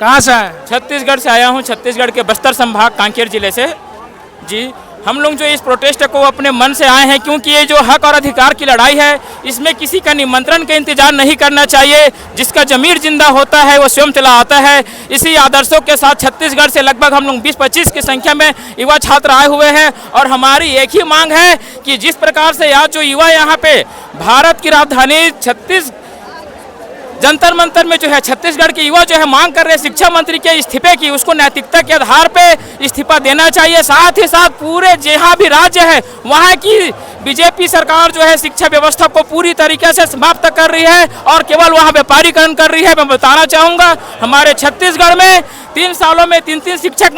कहाँ से आए? छत्तीसगढ़ से आया हूँ, छत्तीसगढ़ के बस्तर संभाग कांकेर जिले से। जी, हम लोग जो इस प्रोटेस्ट को अपने मन से आए हैं, क्योंकि ये जो हक और अधिकार की लड़ाई है, इसमें किसी का निमंत्रण का इंतजार नहीं करना चाहिए। जिसका जमीर जिंदा होता है वो स्वयं चला आता है। इसी आदर्शों के साथ छत्तीसगढ़ से लगभग हम लोग 20-25 की संख्या में युवा छात्र आए हुए हैं और हमारी एक ही मांग है कि जिस प्रकार से आज जो युवा यहाँ पे भारत की राजधानी जंतर मंतर में जो है छत्तीसगढ़ के युवा जो है मांग कर रहे हैं शिक्षा मंत्री के इस्तीफे की, उसको नैतिकता के आधार पे इस्तीफा देना चाहिए। साथ ही साथ पूरे जहाँ भी राज्य है वहाँ की बीजेपी सरकार जो है शिक्षा व्यवस्था को पूरी तरीके से समाप्त कर रही है और केवल वहाँ व्यापारीकरण कर रही है। मैं बताना चाहूँगा, हमारे छत्तीसगढ़ में 3 सालों में 3 शिक्षक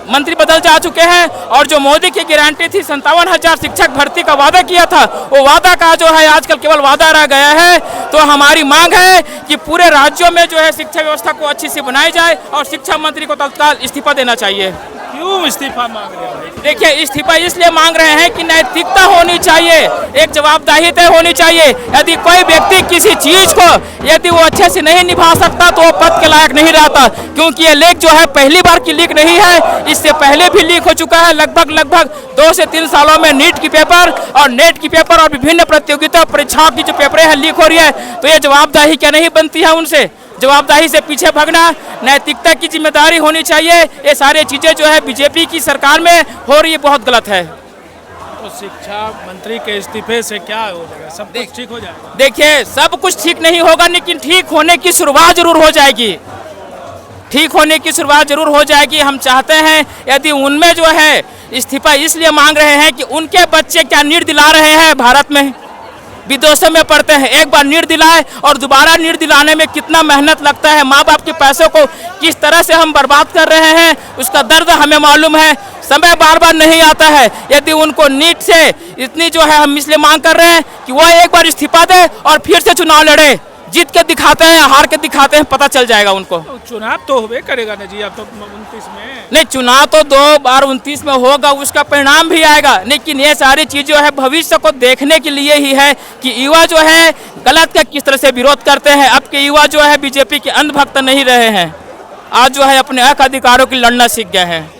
मंत्री बदल जा चुके हैं और जो मोदी की गारंटी थी 57,000 शिक्षक भर्ती का वादा किया था, वो वादा का जो है आजकल केवल वादा रह गया है। तो हमारी मांग है कि पूरे राज्यों में जो है शिक्षा व्यवस्था को अच्छी से बनाई जाए और शिक्षा मंत्री को तत्काल इस्तीफा देना चाहिए। क्यों इस्तीफा मांग रहे हैं? देखिए, इस्तीफा इसलिए मांग रहे हैं कि नैतिकता होनी चाहिए, एक जवाबदेही होनी चाहिए। यदि कोई व्यक्ति किसी चीज को यदि वो अच्छे से नहीं निभा सकता तो वो पद के लायक नहीं रहता। क्योंकि ये लीक जो है पहली बार की लीक नहीं है, इससे पहले भी लीक हो चुका है। लगभग 2 से 3 सालों में नीट की पेपर और नेट की पेपर और विभिन्न प्रतियोगिता परीक्षाओं की जो पेपरें हैं लीक हो रही है। तो ये जवाबदेही क्या नहीं बनती है उनसे? जवाबदेही से पीछे भागना, नैतिकता की जिम्मेदारी होनी चाहिए। ये सारी चीजें जो है बीजेपी की सरकार में हो रही है, बहुत गलत है। तो शिक्षा मंत्री के इस्तीफे से क्या हो जाएगा? सब कुछ ठीक हो जाएगा? देखिए, सब कुछ ठीक नहीं होगा, लेकिन ठीक होने की शुरुआत जरूर हो जाएगी। ठीक होने की शुरुआत जरूर हो जाएगी। हम चाहते हैं यदि उनमें जो है इस्तीफा इसलिए मांग रहे हैं कि उनके बच्चे क्या नीट दिला रहे हैं, भारत में विदेशों में पढ़ते हैं, एक बार नीट दिलाए और दोबारा नीट दिलाने में कितना मेहनत लगता है। माँ बाप के पैसों को किस तरह से हम बर्बाद कर रहे हैं, उसका दर्द हमें मालूम है। समय बार बार नहीं आता है। यदि उनको नीट से इतनी जो है हम इसलिए मांग कर रहे हैं कि वो एक बार इस्तीफा दे और फिर से चुनाव लड़े। जीत के दिखाते हैं, हार के दिखाते हैं, पता चल जाएगा उनको। तो चुनाव तो होवे करेगा ना जी, अब तो 29 में नहीं, चुनाव तो 2 बार 29 में होगा, उसका परिणाम भी आएगा। लेकिन ये सारी चीजें है भविष्य को देखने के लिए ही है कि युवा जो है गलत का किस तरह से विरोध करते हैं। अब के युवा जो है बीजेपी के अंधभक्त नहीं रहे हैं, आज जो है अपने हक अधिकारों की लड़ना सीख गए हैं।